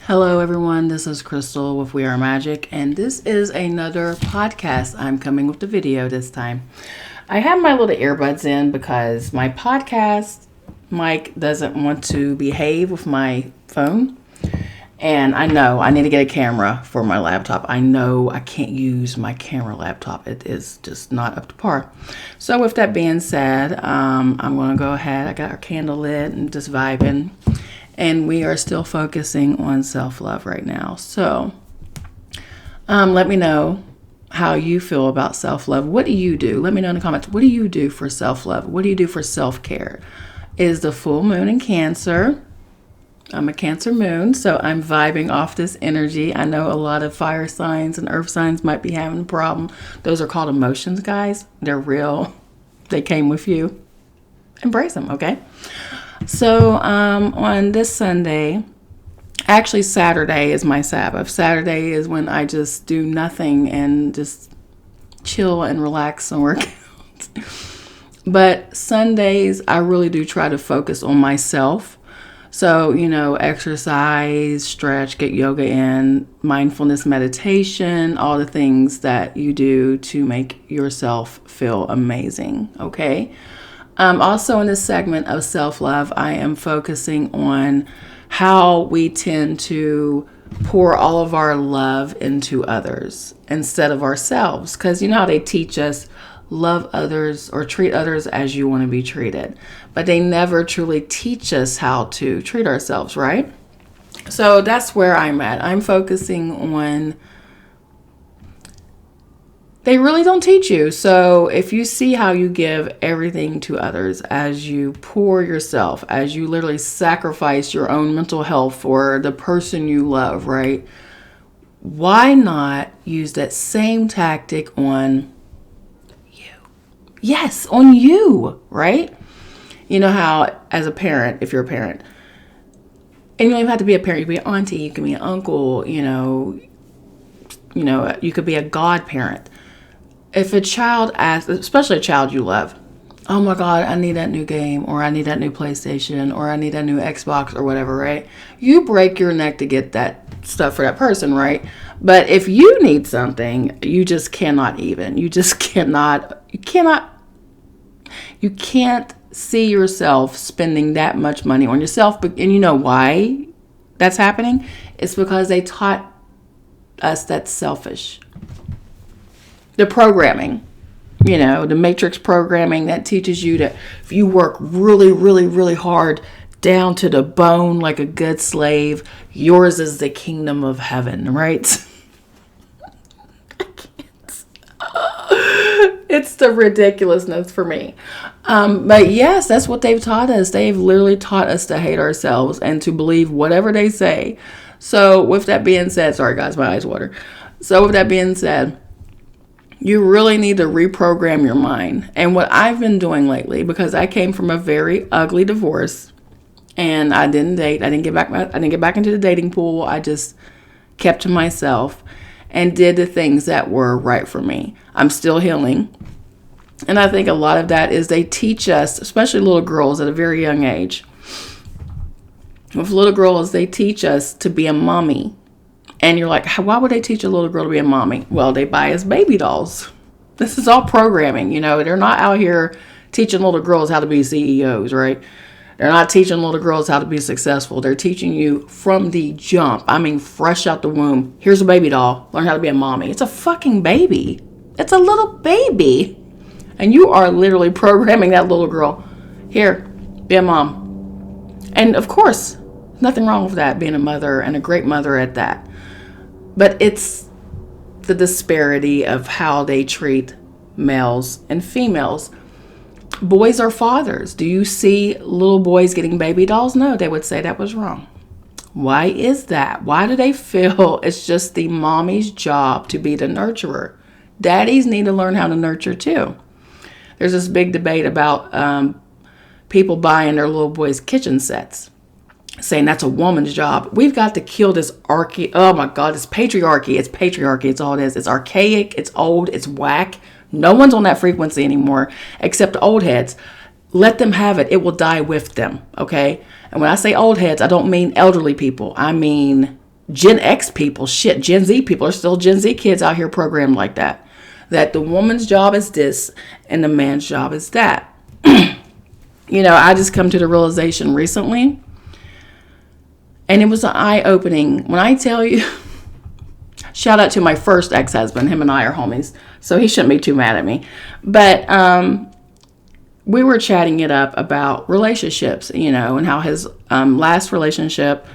Hello, everyone. This is Crystal with We Are Magic, and this is another podcast. I'm coming with the video this time. I have my little earbuds in because my podcast mic doesn't want to behave with my phone. And I know I need to get a camera for my laptop. I know I can't use my camera laptop. It is just not up to par. So with that being said, I'm going to go ahead. I got our candle lit and just vibing. And we are still focusing on self-love right now. So let me know how you feel about self-love. What do you do? Let me know in the comments. What do you do for self-love? What do you do for self-care? It is the full moon in Cancer. I'm a Cancer moon, so I'm vibing off this energy. I know a lot of fire signs and earth signs might be having a problem. Those are called emotions, guys. They're real. They came with you. Embrace them, okay? So on this Sunday, actually Saturday is my Sabbath. Saturday is when I just do nothing and just chill and relax and work out. But Sundays, I really do try to focus on myself. So, exercise, stretch, get yoga in, mindfulness, meditation, all the things that you do to make yourself feel amazing, okay? Also in this segment of self-love, I am focusing on how we tend to pour all of our love into others instead of ourselves. Because you know how they teach us love others or treat others as you want to be treated. But they never truly teach us how to treat ourselves, right? So that's where I'm at. I'm focusing on... They really don't teach you. So if you see how you give everything to others, as you pour yourself, as you literally sacrifice your own mental health for the person you love, right? Why not use that same tactic on you? Yes, on you, right? You know how as a parent, if you're a parent, and you don't even have to be a parent, you can be an auntie, you can be an uncle, you could be a godparent. If a child asks, especially a child you love, oh my God, I need that new game, or I need that new PlayStation, or I need that new Xbox, or whatever, right? You break your neck to get that stuff for that person, right? But if you need something, you just cannot even. You just cannot, you can't see yourself spending that much money on yourself. And you know why that's happening? It's because they taught us that's selfish. The programming, the matrix programming that teaches you that if you work really, really, really hard down to the bone like a good slave, yours is the kingdom of heaven, right? I can't. It's the ridiculousness for me. But yes, that's what they've taught us. They've literally taught us to hate ourselves and to believe whatever they say. So with that being said, sorry guys, my eyes water. So with that being said, you really need to reprogram your mind. And what I've been doing lately, because I came from a very ugly divorce and I didn't date. I didn't get back into the dating pool. I just kept to myself and did the things that were right for me. I'm still healing. And I think a lot of that is they teach us, especially little girls at a very young age. With little girls, they teach us to be a mommy. And you're like, why would they teach a little girl to be a mommy? Well, they buy us baby dolls. This is all programming, They're not out here teaching little girls how to be CEOs, right? They're not teaching little girls how to be successful. They're teaching you from the jump. I mean, fresh out the womb. Here's a baby doll. Learn how to be a mommy. It's a fucking baby. It's a little baby. And you are literally programming that little girl. Here, be a mom. And of course, nothing wrong with that, being a mother and a great mother at that. But it's the disparity of how they treat males and females. Boys are fathers. Do you see little boys getting baby dolls? No, they would say that was wrong. Why is that? Why do they feel it's just the mommy's job to be the nurturer? Daddies need to learn how to nurture too. There's this big debate about people buying their little boys' kitchen sets, saying that's a woman's job. We've got to kill this oh my God, this patriarchy. It's patriarchy. It's all it is. It's archaic. It's old. It's whack. No one's on that frequency anymore except the old heads. Let them have it. It will die with them. Okay. And when I say old heads, I don't mean elderly people. I mean Gen X people, shit, Gen Z people are still Gen Z kids out here programmed like that. That the woman's job is this and the man's job is that. I just come to the realization recently, and it was an eye-opening. When I tell you, shout out to my first ex-husband. Him and I are homies, so he shouldn't be too mad at me. But we were chatting it up about relationships, and how his last relationship,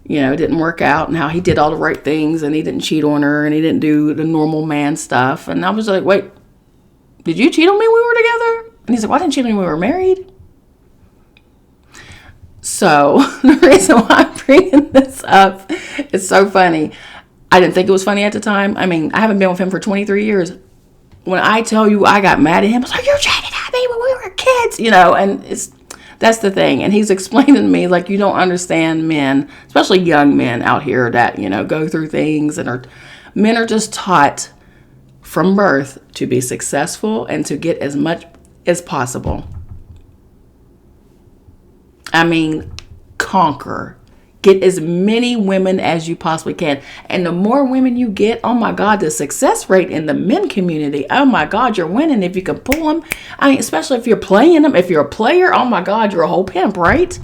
didn't work out, and how he did all the right things, and he didn't cheat on her, and he didn't do the normal man stuff. And I was like, wait, did you cheat on me when we were together? And he's like, why didn't you cheat on me when we were married? So the reason why I'm bringing this up, it's so funny. I didn't think it was funny at the time. I mean, I haven't been with him for 23 years. When I tell you I got mad at him, I was like, you cheated on me when we were kids, and that's the thing. And he's explaining to me, like, you don't understand men, especially young men out here that, go through things and men are just taught from birth to be successful and to get as much as possible. I mean, conquer. Get as many women as you possibly can. And the more women you get, oh my God, the success rate in the men community, oh my God, you're winning if you can pull them. I mean, especially if you're playing them. If you're a player, oh my God, you're a whole pimp, right?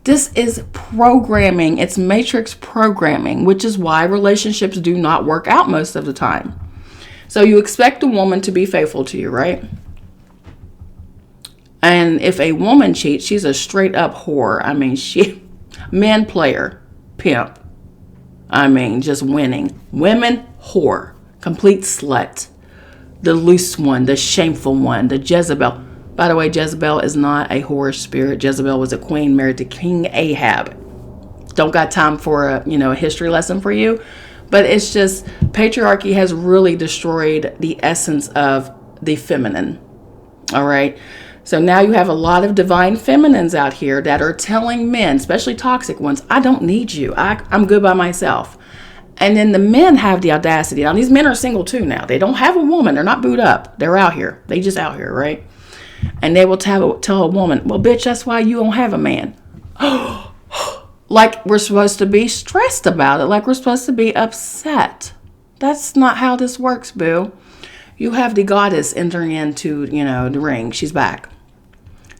This is programming. It's matrix programming, which is why relationships do not work out most of the time. So you expect a woman to be faithful to you, right? And if a woman cheats, she's a straight up whore. I mean, man player, pimp. I mean, just winning. Women, whore. Complete slut. The loose one, the shameful one, the Jezebel. By the way, Jezebel is not a whore spirit. Jezebel was a queen married to King Ahab. Don't got time for a history lesson for you. But it's just, patriarchy has really destroyed the essence of the feminine. All right. So now you have a lot of divine feminines out here that are telling men, especially toxic ones, I don't need you. I'm good by myself. And then the men have the audacity. Now, these men are single too now. They don't have a woman. They're not booed up. They're out here. They just out here, right? And they will tell a woman, well, bitch, that's why you don't have a man. Like we're supposed to be stressed about it. Like we're supposed to be upset. That's not how this works, boo. You have the goddess entering into, the ring. She's back.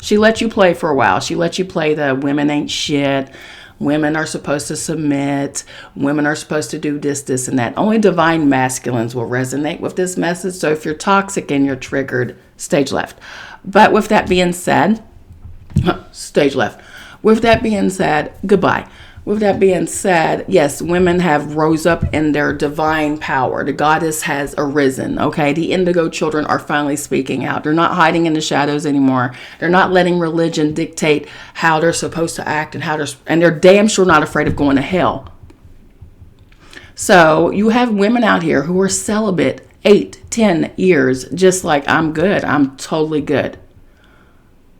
She let you play for a while. She let you play the women ain't shit. Women are supposed to submit. Women are supposed to do this, and that. Only divine masculines will resonate with this message. So if you're toxic and you're triggered, stage left. But with that being said, stage left. With that being said, goodbye. With that being said, yes, women have rose up in their divine power. The goddess has arisen, okay? The indigo children are finally speaking out. They're not hiding in the shadows anymore. They're not letting religion dictate how they're supposed to act and they're damn sure not afraid of going to hell. So you have women out here who are celibate 8, 10 years, just like, I'm good. I'm totally good.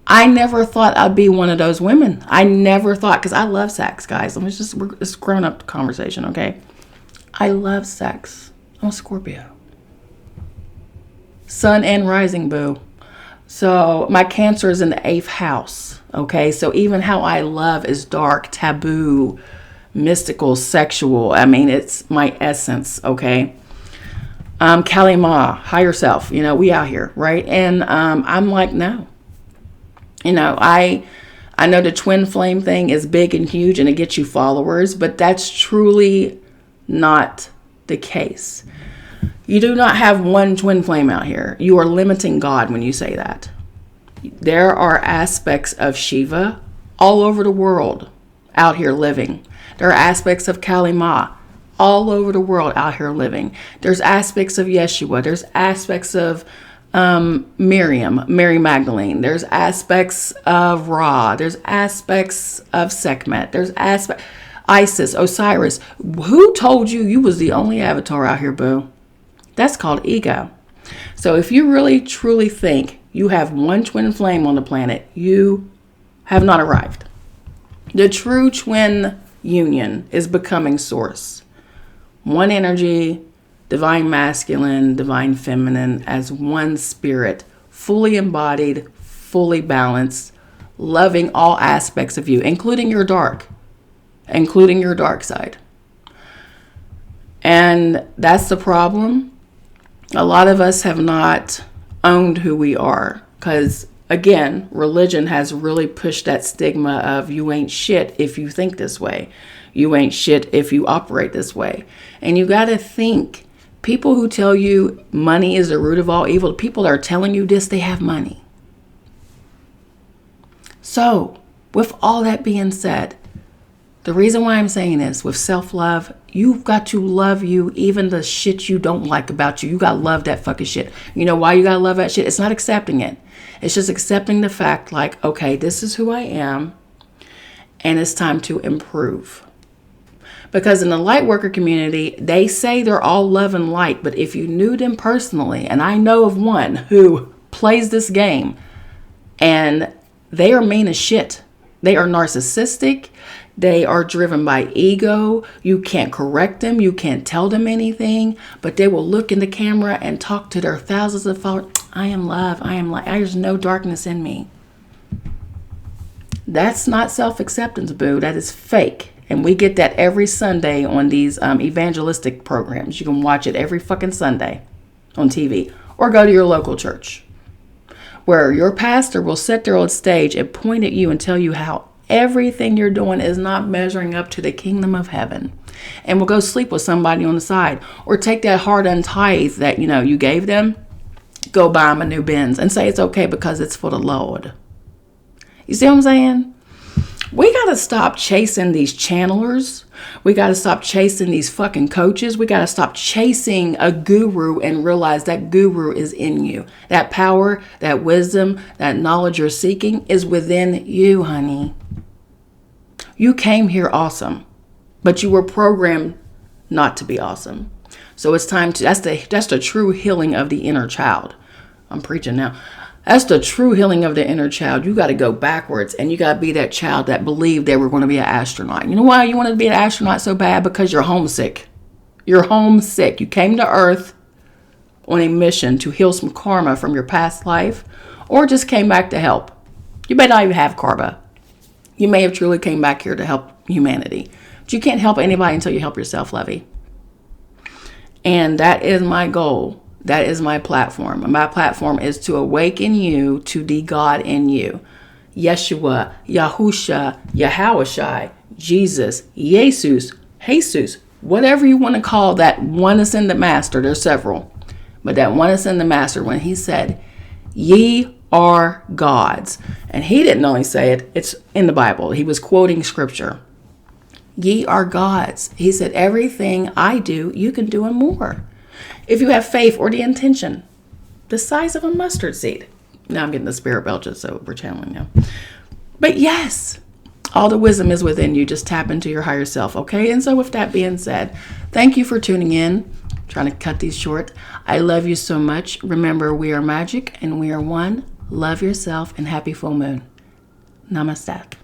I never thought I'd be one of those women. I never thought, because I love sex, guys. It's grown up conversation, okay? I love sex. I'm a Scorpio. Sun and rising, boo. So my Cancer is in the 8th house, okay? So even how I love is dark, taboo, mystical, sexual. I mean, it's my essence, okay? Kali Ma, higher self, we out here, right? And I'm like, no. I know the twin flame thing is big and huge and it gets you followers, but that's truly not the case. You do not have one twin flame out here. You are limiting God when you say that. There are aspects of Shiva all over the world out here living. There are aspects of Kali Ma all over the world out here living. There's aspects of Yeshua. There's aspects of Mary Magdalene. There's aspects of Ra. There's aspects of Sekhmet. There's Isis, Osiris. Who told you was the only avatar out here, boo? That's called ego. So if you really truly think you have one twin flame on the planet, you have not arrived. The true twin union is becoming source. One energy, divine masculine, divine feminine, as one spirit, fully embodied, fully balanced, loving all aspects of you, including your dark side. And that's the problem. A lot of us have not owned who we are because, again, religion has really pushed that stigma of you ain't shit if you think this way. You ain't shit if you operate this way. And you got to think, people who tell you money is the root of all evil, people that are telling you this, they have money. So, with all that being said, the reason why I'm saying this, with self-love, you've got to love you, even the shit you don't like about you. You got to love that fucking shit. You know why you got to love that shit? It's not accepting it. It's just accepting the fact like, okay, this is who I am, and it's time to improve. Because in the light worker community, they say they're all love and light, but if you knew them personally, and I know of one who plays this game, and they are mean as shit. They are narcissistic. They are driven by ego. You can't correct them. You can't tell them anything, but they will look in the camera and talk to their thousands of followers. I am love. I am light. There's no darkness in me. That's not self-acceptance, boo. That is fake. And we get that every Sunday on these evangelistic programs. You can watch it every fucking Sunday on TV or go to your local church where your pastor will sit there on stage and point at you and tell you how everything you're doing is not measuring up to the kingdom of heaven. And will go sleep with somebody on the side or take that hard-earned tithe that, you gave them, go buy them a new Benz and say it's okay because it's for the Lord. You see what I'm saying? We got to stop chasing these channelers. We got to stop chasing these fucking coaches. We got to stop chasing a guru and realize that guru is in you. That power, that wisdom, that knowledge you're seeking is within you, honey. You came here awesome, but you were programmed not to be awesome. So it's time to, that's the true healing of the inner child. I'm preaching now. That's the true healing of the inner child. You got to go backwards and you got to be that child that believed they were going to be an astronaut. You know why you wanted to be an astronaut so bad? Because you're homesick. You're homesick. You came to Earth on a mission to heal some karma from your past life or just came back to help. You may not even have karma. You may have truly came back here to help humanity. But you can't help anybody until you help yourself, Levy. And that is my goal. That is my platform. And my platform is to awaken you to the God in you. Yeshua, Yahusha, Yahawashai, Jesus, Jesus, whatever you want to call that oneness in the master. There's several. But that oneness in the master, when he said, ye are gods. And he didn't only say it. It's in the Bible. He was quoting scripture. Ye are gods. He said, everything I do, you can do and more. If you have faith or the intention, the size of a mustard seed. Now I'm getting the spirit belches, so we're channeling now. But yes, all the wisdom is within you. Just tap into your higher self, okay? And so with that being said, thank you for tuning in. I'm trying to cut these short. I love you so much. Remember, we are magic and we are one. Love yourself and happy full moon. Namaste.